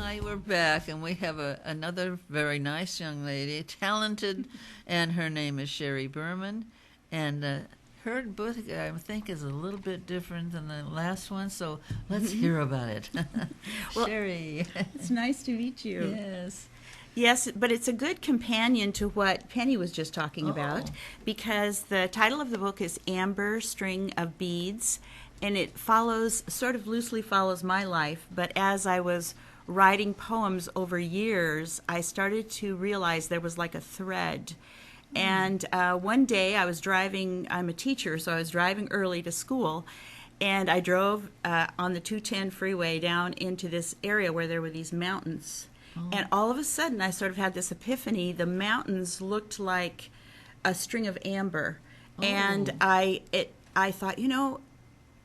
Hi, we're back, and we have another very nice young lady, talented, and her name is Chere Berman. And her book, I think, is a little bit different than the last one, so let's hear about it. Well, Chere. It's nice to meet you. Yes. Yes, but it's a good companion to what Penny was just talking about, because the title of the book is Amber String of Beads, and it sort of loosely follows my life. But as I was writing poems over years, I started to realize there was like a thread. And one day I was driving, I'm a teacher, so I was driving early to school, and I drove on the 210 freeway down into this area where there were these mountains. And all of a sudden, I sort of had this epiphany. The mountains looked like a string of amber, and I thought,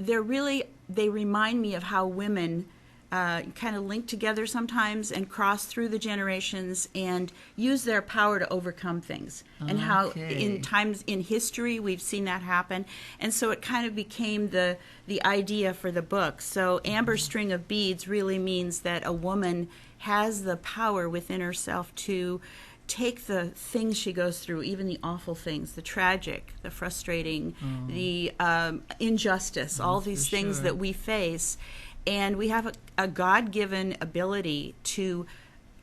they remind me of how women kind of link together sometimes and cross through the generations and use their power to overcome things. And how in times in history we've seen that happen. And so it kind of became the idea for the book. So Amber String of Beads really means that a woman has the power within herself to take the things she goes through, even the awful things, the tragic, the frustrating, the injustice, all these things that we face. And we have a God-given ability to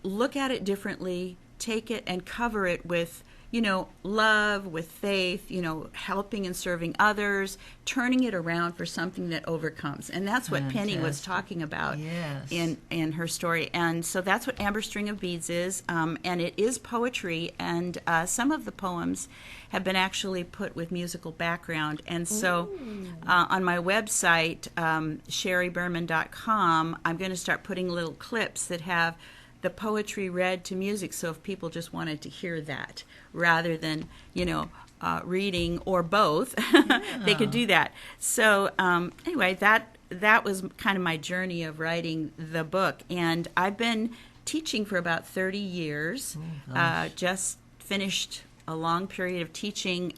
look at it differently, take it and cover it with, love, with faith, helping and serving others, turning it around for something that overcomes. And that's what Penny was talking about in her story. And so that's what Amber String of Beads is. And it is poetry. And some of the poems have been actually put with musical background. And so on my website, chereberman.com, I'm going to start putting little clips that have the poetry read to music, so if people just wanted to hear that rather than, reading or both, they could do that. So anyway, that was kind of my journey of writing the book. And I've been teaching for about 30 years, just finished a long period of teaching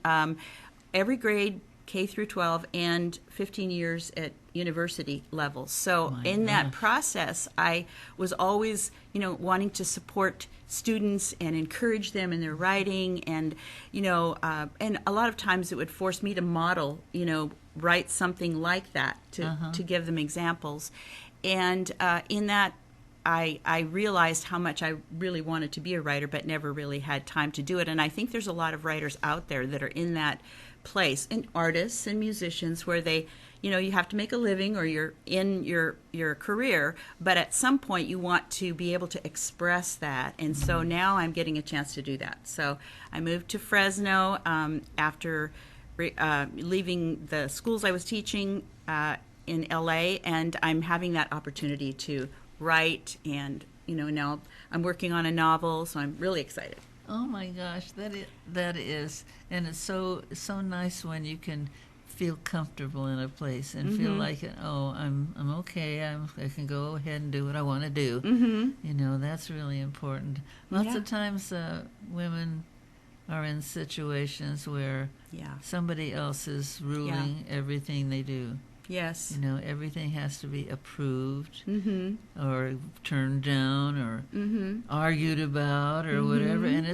every grade, K through 12, and 15 years at university level. So in that process, I was always, wanting to support students and encourage them in their writing, and, and a lot of times it would force me to model, write something like that to give them examples. And in that, I realized how much I really wanted to be a writer, but never really had time to do it. And I think there's a lot of writers out there that are in that place, and artists and musicians, where they, you have to make a living, or you're in your career, but at some point you want to be able to express that. And so now I'm getting a chance to do that. So I moved to Fresno after leaving the schools I was teaching in LA, and I'm having that opportunity to write, and now I'm working on a novel, so I'm really excited. Oh my gosh, that is, and it's so nice when you can feel comfortable in a place and feel like, I'm okay. I can go ahead and do what I want to do. That's really important. Lots of times, women are in situations where somebody else is ruling everything they do. Yes. Everything has to be approved or turned down or argued about or whatever. And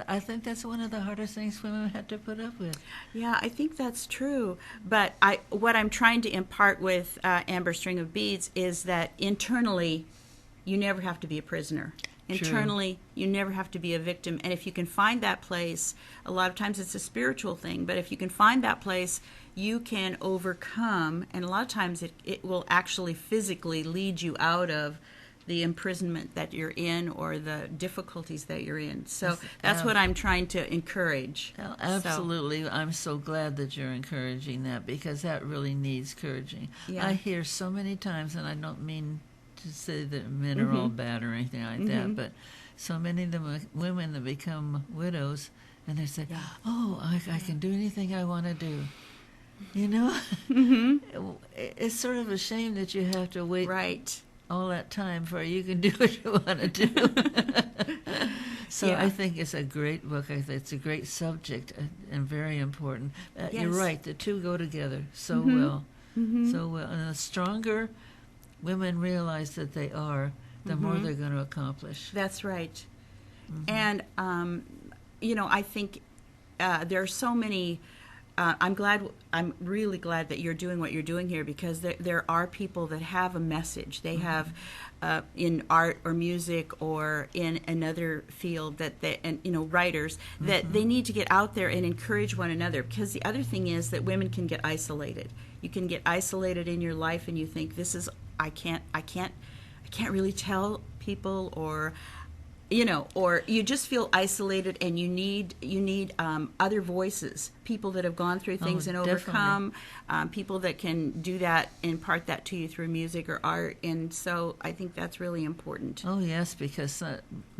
I think that's one of the hardest things women have to put up with. Yeah, I think that's true. But what I'm trying to impart with Amber String of Beads is that internally, you never have to be a prisoner. Internally, you never have to be a victim. And if you can find that place, a lot of times it's a spiritual thing, but if you can find that place, you can overcome, and a lot of times it will actually physically lead you out of the imprisonment that you're in or the difficulties that you're in. So that's what I'm trying to encourage. Absolutely. So. I'm so glad that you're encouraging that, because that really needs encouraging. I hear so many times, and I don't mean to say that men are all bad or anything like that, but so many of the women that become widows, and they say, I can do anything I want to do. It's sort of a shame that you have to wait all that time before you can do what you want to do. So I think it's a great book. I think it's a great subject and very important. You're right, the two go together so well. So well. And the stronger women realize that they are, the more they're going to accomplish. That's right. And, I think there are so many. I'm really glad that you're doing what you're doing here, because there are people that have a message. They have in art or music or in another field writers that they need to get out there and encourage one another. Because the other thing is that women can get isolated. You can get isolated in your life, and you think, I can't really tell people, or you just feel isolated, and you need other voices, people that have gone through things and overcome, people that can do that, impart that to you through music or art. And so I think that's really important. Oh, yes, because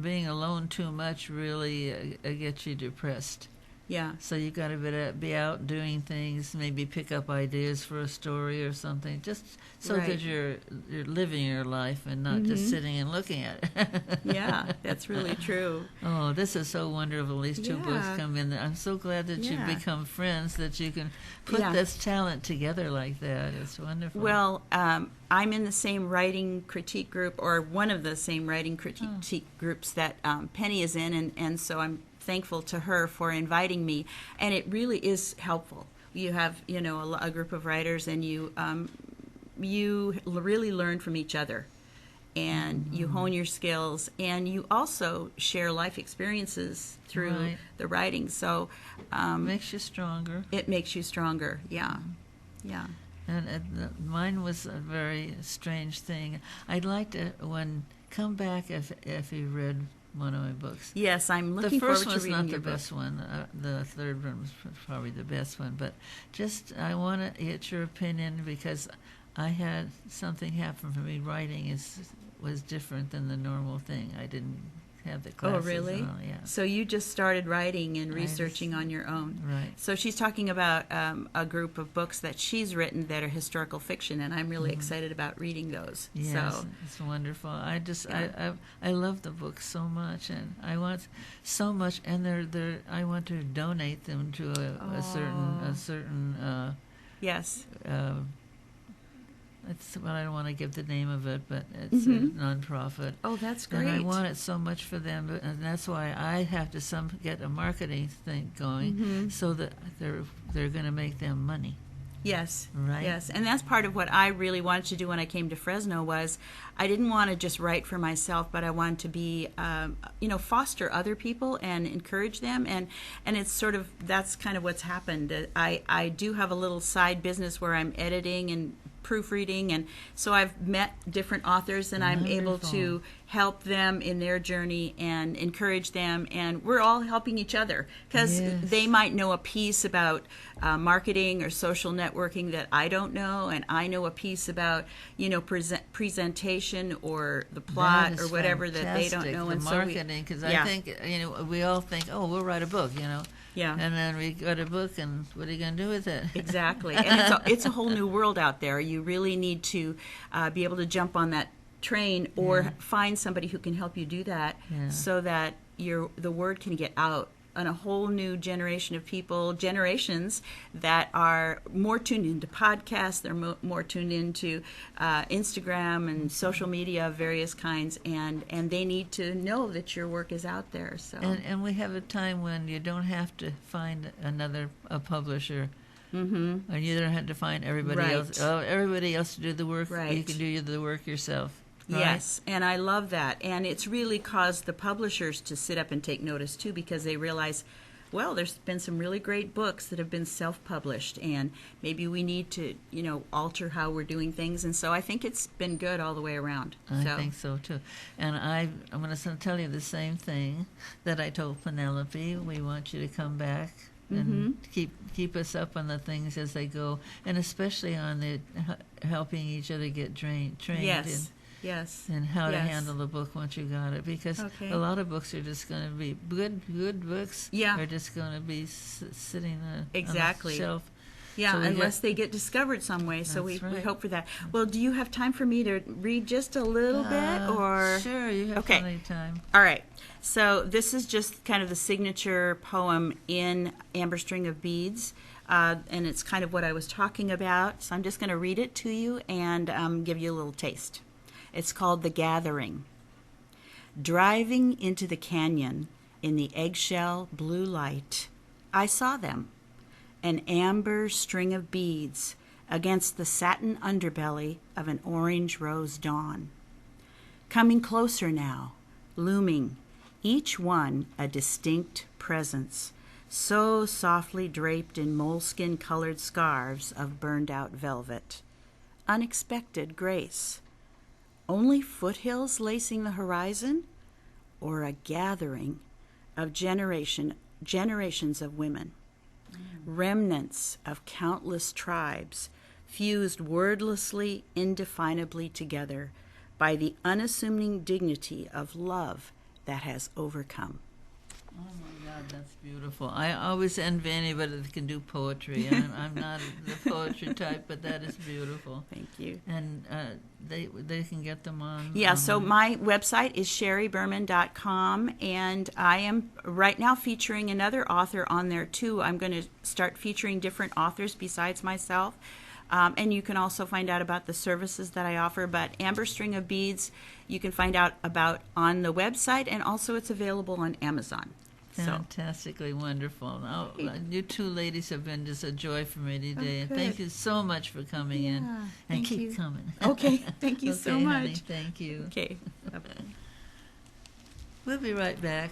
being alone too much really gets you depressed. Yeah. So you got to be out doing things, maybe pick up ideas for a story or something, just so that you're living your life and not just sitting and looking at it. Yeah, that's really true. Oh, this is so wonderful. These two books come in. I'm so glad that you've become friends, that you can put this talent together like that. It's wonderful. Well, I'm in the same writing critique group, or one of the same writing critique groups that Penny is in, and so I'm thankful to her for inviting me, and it really is helpful. You have a group of writers, and you really learn from each other, and you hone your skills, and you also share life experiences through the writing. So makes you stronger. It makes you stronger. Yeah. And mine was a very strange thing. I'd like to come back if you read one of my books. Yes, I'm looking forward to reading your book. The first one's not the best one. The third one was probably the best one. But I want to get your opinion, because I had something happen for me. Writing was different than the normal thing. I didn't have the classes. Oh, really? And all, yeah. So you just started writing and researching on your own. Right. So she's talking about a group of books that she's written that are historical fiction, and I'm really excited about reading those. Yes, so, it's wonderful. I love the books so much, and I want so much, and I want to donate them to a certain yes. I don't want to give the name of it, but it's a nonprofit. Oh, that's great. And I want it so much for them, and that's why I have to get a marketing thing going, so that they're going to make them money. Yes. Right. Yes, and that's part of what I really wanted to do when I came to Fresno. Was I didn't want to just write for myself, but I wanted to be, foster other people and encourage them, and it's that's kind of what's happened. I do have a little side business where I'm editing and proofreading, and so I've met different authors, and I'm able to help them in their journey and encourage them, and we're all helping each other, because they might know a piece about marketing or social networking that I don't know, and I know a piece about presentation or the plot or whatever that they don't know. And marketing, because I think we all think, oh, we'll write a book, Yeah. And then we got a book, and what are you going to do with it? Exactly. And it's a whole new world out there. You really need to be able to jump on that train, or find somebody who can help you do that, so that the word can get out on a whole new generation of people, generations that are more tuned into podcasts, they're more tuned into Instagram and social media of various kinds, and they need to know that your work is out there. So and we have a time when you don't have to find a publisher. And you don't have to find everybody else. Oh, everybody else to do the work. You can do the work yourself. Right? Yes, and I love that. And it's really caused the publishers to sit up and take notice, too, because they realize, well, there's been some really great books that have been self-published, and maybe we need to, alter how we're doing things. And so I think it's been good all the way around. I think so, too. And I'm going to tell you the same thing that I told Penelope. We want you to come back and keep us up on the things as they go, and especially on the helping each other get trained. Yes. And how to handle the book once you got it, because a lot of books are just going to be good books. Yeah. Are just going to be sitting on a shelf. Yeah, so unless they get discovered some way. So we hope for that. Well, do you have time for me to read just a little bit, or? Sure, you have plenty of time. All right. So this is just kind of the signature poem in Amber String of Beads. And it's kind of what I was talking about. So I'm just going to read it to you and give you a little taste. It's called The Gathering. Driving into the canyon in the eggshell blue light, I saw them, an amber string of beads against the satin underbelly of an orange rose dawn. Coming closer now, looming, each one a distinct presence, so softly draped in moleskin-colored scarves of burned-out velvet. Unexpected grace. Only foothills lacing the horizon, or a gathering of generations of women, remnants of countless tribes fused wordlessly, indefinably together by the unassuming dignity of love that has overcome. Oh my God, that's beautiful. I always envy anybody that can do poetry. I'm not the poetry type, but that is beautiful. Thank you. And they can get them on. Yeah, so my website is ChereBerman.com, and I am right now featuring another author on there too. I'm going to start featuring different authors besides myself. And you can also find out about the services that I offer. But Amber String of Beads, you can find out about on the website, and also it's available on Amazon. Fantastically wonderful. Oh, you two ladies have been just a joy for me today. And thank you so much for coming in. And keep coming. Okay, thank you so much. Honey, thank you. Okay. We'll be right back.